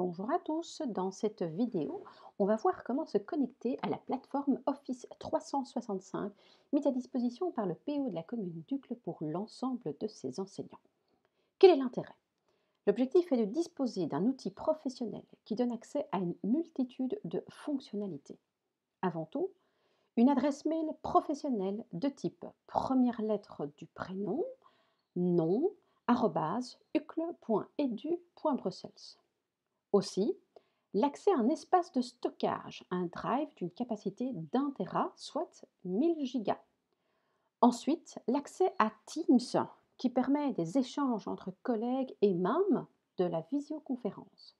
Bonjour à tous, dans cette vidéo, on va voir comment se connecter à la plateforme Office 365 mise à disposition par le PO de la commune d'Uccle pour l'ensemble de ses enseignants. Quel est l'intérêt? L'objectif est de disposer d'un outil professionnel qui donne accès à une multitude de fonctionnalités. Avant tout, une adresse mail professionnelle de type première lettre du prénom, nom, ucle.edu.bruxelles. Aussi, l'accès à un espace de stockage, un drive d'une capacité d'1 Tera, soit 1000 gigas. Ensuite, l'accès à Teams, qui permet des échanges entre collègues et même de la visioconférence.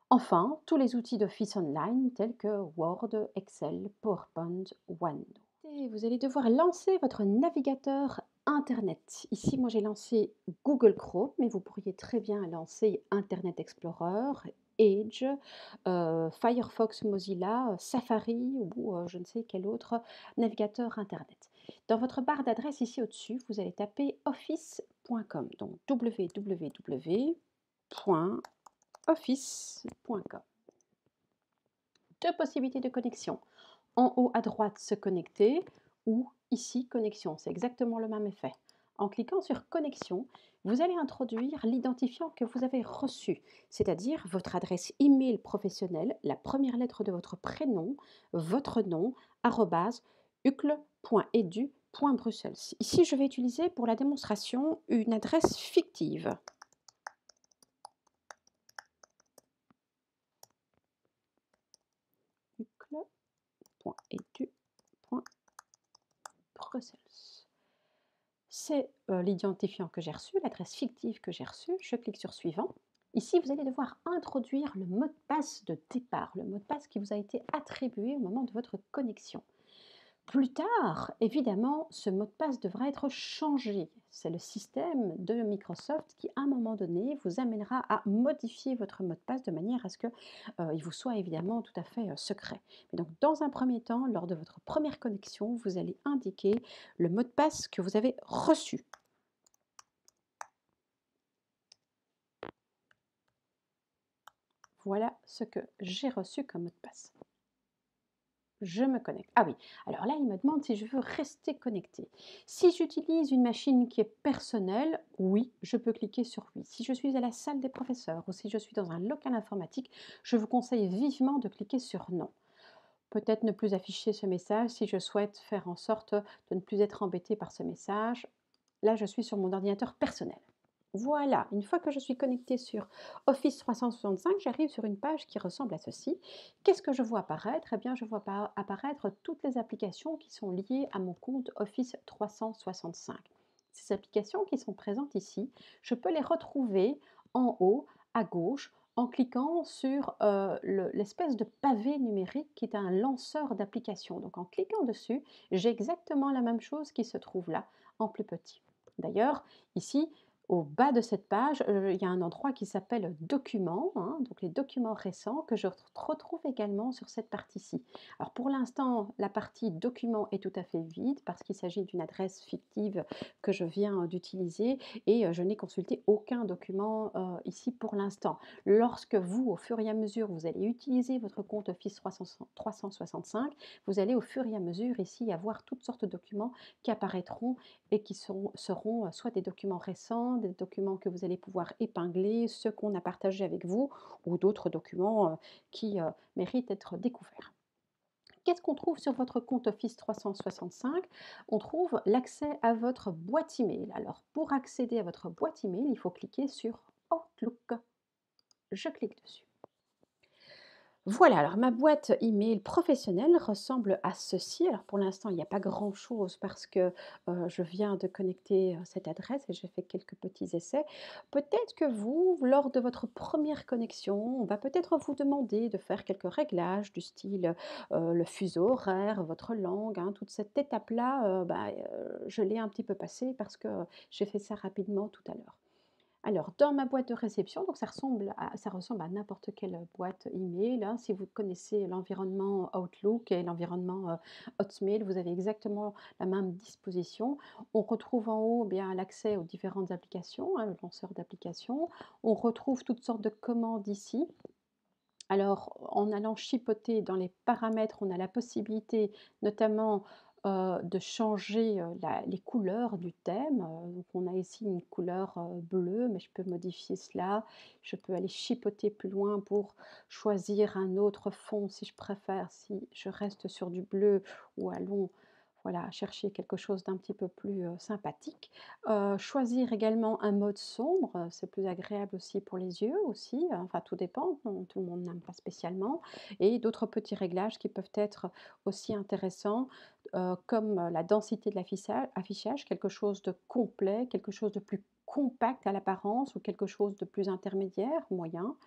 Enfin, tous les outils d'Office Online tels que Word, Excel, PowerPoint, OneNote. Et vous allez devoir lancer votre navigateur Internet. Ici, moi j'ai lancé Google Chrome, mais vous pourriez très bien lancer Internet Explorer, Edge, Firefox Mozilla, Safari ou je ne sais quel autre navigateur Internet. Dans votre barre d'adresse ici au-dessus, vous allez taper office.com, donc www.office.com. Deux possibilités de connexion. En haut à droite, se connecter ou ici, connexion. C'est exactement le même effet. En cliquant sur connexion, vous allez introduire l'identifiant que vous avez reçu, c'est-à-dire votre adresse email professionnelle, la première lettre de votre prénom, votre nom, ucle.edu.bruxelles. Ici, je vais utiliser pour la démonstration une adresse fictive. ucle.edu.bruxelles. C'est l'identifiant que j'ai reçu, l'adresse fictive que j'ai reçue. Je clique sur suivant. Ici, vous allez devoir introduire le mot de passe de départ, le mot de passe qui vous a été attribué au moment de votre connexion. Plus tard, évidemment, ce mot de passe devra être changé. C'est le système de Microsoft qui, à un moment donné, vous amènera à modifier votre mot de passe de manière à ce qu'il vous soit évidemment tout à fait secret. Mais donc, dans un premier temps, lors de votre première connexion, vous allez indiquer le mot de passe que vous avez reçu. Voilà ce que j'ai reçu comme mot de passe. Je me connecte. Ah oui, alors là, il me demande si je veux rester connecté. Si j'utilise une machine qui est personnelle, oui, je peux cliquer sur oui. Si je suis à la salle des professeurs ou si je suis dans un local informatique, je vous conseille vivement de cliquer sur non. Peut-être ne plus afficher ce message si je souhaite faire en sorte de ne plus être embêté par ce message. Là, je suis sur mon ordinateur personnel. Voilà, une fois que je suis connectée sur Office 365, j'arrive sur une page qui ressemble à ceci. Qu'est-ce que je vois apparaître? Eh bien, je vois apparaître toutes les applications qui sont liées à mon compte Office 365. Ces applications qui sont présentes ici, je peux les retrouver en haut à gauche en cliquant sur l'espèce de pavé numérique qui est un lanceur d'applications. Donc en cliquant dessus, j'ai exactement la même chose qui se trouve là en plus petit. D'ailleurs, ici, au bas de cette page, il y a un endroit qui s'appelle Documents, hein, donc les documents récents que je retrouve également sur cette partie-ci. Alors pour l'instant, la partie Documents est tout à fait vide parce qu'il s'agit d'une adresse fictive que je viens d'utiliser et je n'ai consulté aucun document ici pour l'instant. Lorsque vous, au fur et à mesure, vous allez utiliser votre compte Office 365, vous allez au fur et à mesure ici avoir toutes sortes de documents qui apparaîtront et qui seront soit des documents récents, des documents que vous allez pouvoir épingler, ceux qu'on a partagés avec vous ou d'autres documents qui méritent d'être découverts. Qu'est-ce qu'on trouve sur votre compte Office 365? On trouve l'accès à votre boîte email. Alors, pour accéder à votre boîte email, il faut cliquer sur Outlook. Je clique dessus. Voilà, alors ma boîte email professionnelle ressemble à ceci. Alors pour l'instant, il n'y a pas grand-chose parce que je viens de connecter cette adresse et j'ai fait quelques petits essais. Peut-être que vous, lors de votre première connexion, on va peut-être vous demander de faire quelques réglages du style le fuseau horaire, votre langue, hein, toute cette étape-là, je l'ai un petit peu passée parce que j'ai fait ça rapidement tout à l'heure. Alors, dans ma boîte de réception, donc ça ressemble à n'importe quelle boîte email, hein. Si vous connaissez l'environnement Outlook et l'environnement Hotmail, vous avez exactement la même disposition. On retrouve en haut bien l'accès aux différentes applications, hein, le lanceur d'applications. On retrouve toutes sortes de commandes ici. Alors, en allant chipoter dans les paramètres, on a la possibilité notamment, de changer, les couleurs du thème, donc on a ici une couleur, bleue, mais je peux modifier cela. Je peux aller chipoter plus loin pour choisir un autre fond si je préfère, si je reste sur du bleu ou allons, voilà, chercher quelque chose d'un petit peu plus, sympathique. Choisir également un mode sombre, c'est plus agréable aussi pour les yeux aussi, enfin tout dépend, tout le monde n'aime pas spécialement et d'autres petits réglages qui peuvent être aussi intéressants, comme la densité de affichage, quelque chose de complet, quelque chose de plus compact à l'apparence ou quelque chose de plus intermédiaire, moyen.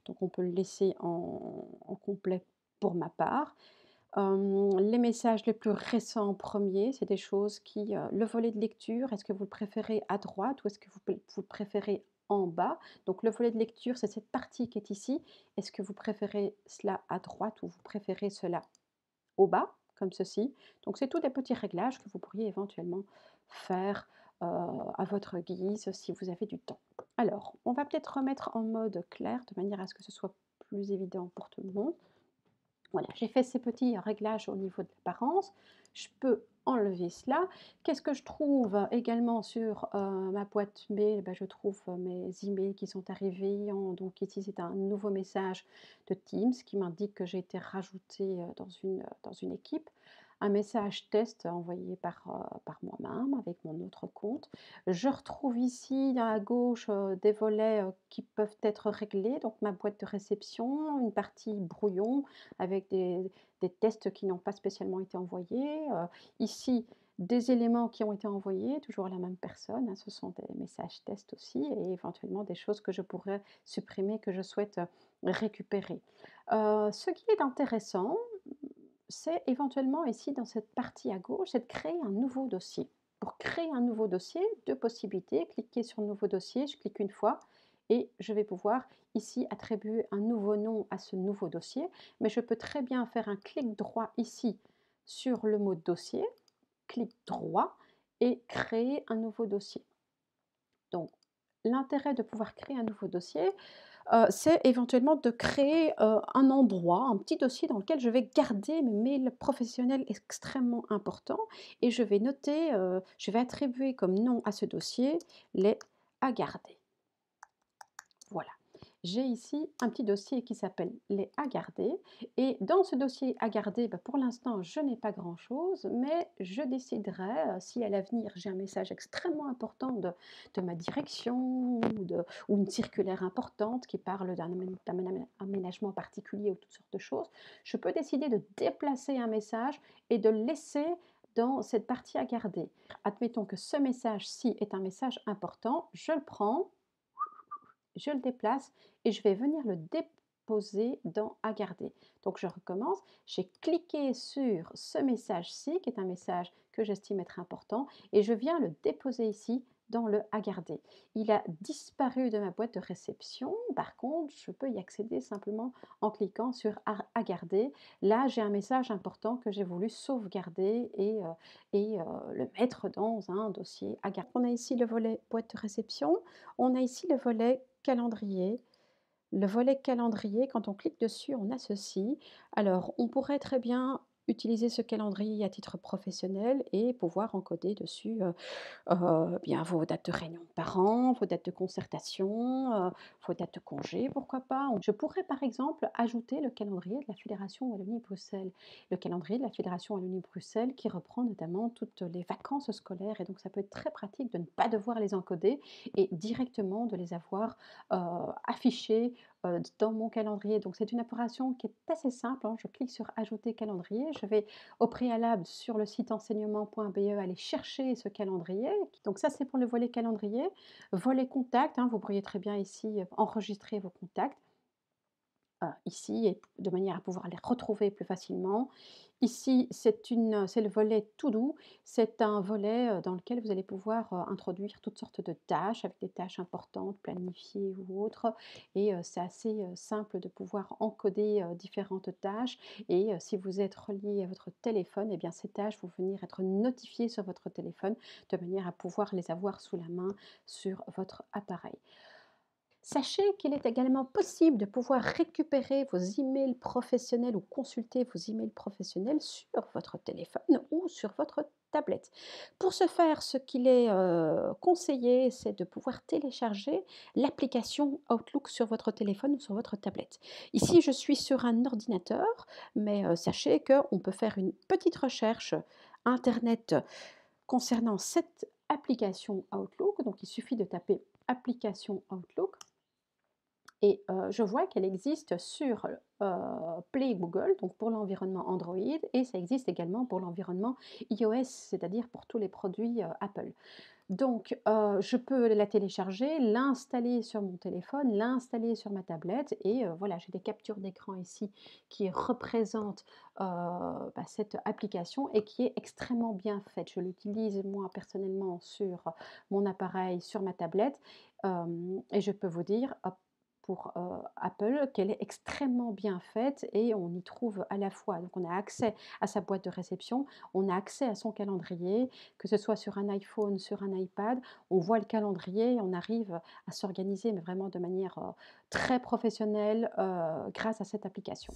Donc on peut le laisser en complet pour ma part. Les messages les plus récents en 1er, c'est des choses qui, le volet de lecture, est-ce que vous le préférez à droite ou est-ce que vous le préférez en bas? Donc le volet de lecture, c'est cette partie qui est ici. Est-ce que vous préférez cela à droite ou vous préférez cela au bas, comme ceci? Donc c'est tous des petits réglages que vous pourriez éventuellement faire, à votre guise si vous avez du temps. Alors, on va peut-être remettre en mode clair de manière à ce que ce soit plus évident pour tout le monde. Voilà, j'ai fait ces petits réglages au niveau de l'apparence. Je peux enlever cela. Qu'est-ce que je trouve également sur, ma boîte mail? Bah, je trouve, mes emails qui sont arrivés donc ici, c'est un nouveau message de Teams qui m'indique que j'ai été rajoutée, dans une équipe. Un message test envoyé par moi-même avec mon autre compte. Je retrouve ici à gauche, des volets, qui peuvent être réglés, donc ma boîte de réception, une partie brouillon avec des tests qui n'ont pas spécialement été envoyés. Ici, des éléments qui ont été envoyés, toujours à la même personne, hein, ce sont des messages tests aussi et éventuellement des choses que je pourrais supprimer, que je souhaite, récupérer. Ce qui est intéressant, c'est éventuellement ici dans cette partie à gauche, c'est de créer un nouveau dossier. Pour créer un nouveau dossier, 2 possibilités, cliquer sur nouveau dossier, je clique une fois et je vais pouvoir ici attribuer un nouveau nom à ce nouveau dossier, mais je peux très bien faire un clic droit ici sur le mot dossier, clic droit et créer un nouveau dossier. Donc l'intérêt de pouvoir créer un nouveau dossier, c'est éventuellement de créer, un endroit, un petit dossier dans lequel je vais garder mes mails professionnels extrêmement importants et je vais noter, je vais attribuer comme nom à ce dossier les «à garder». Voilà. J'ai ici un petit dossier qui s'appelle les à garder et dans ce dossier à garder, bah, pour l'instant, je n'ai pas grand-chose, mais je déciderai, si à l'avenir j'ai un message extrêmement important de ma direction ou une circulaire importante qui parle d'un aménagement particulier ou toutes sortes de choses, je peux décider de déplacer un message et de le laisser dans cette partie à garder. Admettons que ce message-ci est un message important, je le prends, je le déplace et je vais venir le déposer dans à garder. Donc je recommence, j'ai cliqué sur ce message-ci, qui est un message que j'estime être important, et je viens le déposer ici dans le à garder. Il a disparu de ma boîte de réception, par contre, je peux y accéder simplement en cliquant sur à garder. Là, j'ai un message important que j'ai voulu sauvegarder et le mettre dans un dossier à garder. On a ici le volet boîte de réception, on a ici le volet calendrier. Le volet calendrier, quand on clique dessus, on a ceci. Alors, on pourrait très bien utiliser ce calendrier à titre professionnel et pouvoir encoder dessus, bien vos dates de réunion de parents, vos dates de concertation, vos dates de congé, pourquoi pas. Je pourrais par exemple ajouter le calendrier de la Fédération Wallonie-Bruxelles. Le calendrier de la Fédération Wallonie-Bruxelles qui reprend notamment toutes les vacances scolaires et donc ça peut être très pratique de ne pas devoir les encoder et directement de les avoir affichés dans mon calendrier. Donc c'est une opération qui est assez simple, hein. Je clique sur ajouter calendrier, je vais au préalable sur le site enseignement.be aller chercher ce calendrier. Donc ça c'est pour le volet calendrier. Volet contact, hein, vous pourriez très bien ici enregistrer vos contacts. Ici, et de manière à pouvoir les retrouver plus facilement. Ici, c'est le volet To Do. C'est un volet, dans lequel vous allez pouvoir, introduire toutes sortes de tâches, avec des tâches importantes, planifiées ou autres et c'est assez, simple de pouvoir encoder, différentes tâches et si vous êtes relié à votre téléphone et bien ces tâches vont venir être notifiées sur votre téléphone, de manière à pouvoir les avoir sous la main sur votre appareil. Sachez qu'il est également possible de pouvoir récupérer vos emails professionnels ou consulter vos emails professionnels sur votre téléphone ou sur votre tablette. Pour ce faire, ce qu'il est conseillé, c'est de pouvoir télécharger l'application Outlook sur votre téléphone ou sur votre tablette. Ici, je suis sur un ordinateur, mais sachez qu'on peut faire une petite recherche Internet concernant cette application Outlook. Donc, il suffit de taper application Outlook et je vois qu'elle existe sur Play Google, donc pour l'environnement Android, et ça existe également pour l'environnement iOS, c'est-à-dire pour tous les produits Apple. Donc, je peux la télécharger, l'installer sur mon téléphone, l'installer sur ma tablette et voilà, j'ai des captures d'écran ici qui représentent cette application et qui est extrêmement bien faite. Je l'utilise moi personnellement sur mon appareil, sur ma tablette et je peux vous dire, pour Apple, qu'elle est extrêmement bien faite et on y trouve à la fois, donc on a accès à sa boîte de réception, on a accès à son calendrier, que ce soit sur un iPhone, sur un iPad, on voit le calendrier et on arrive à s'organiser, mais vraiment de manière très professionnelle grâce à cette application.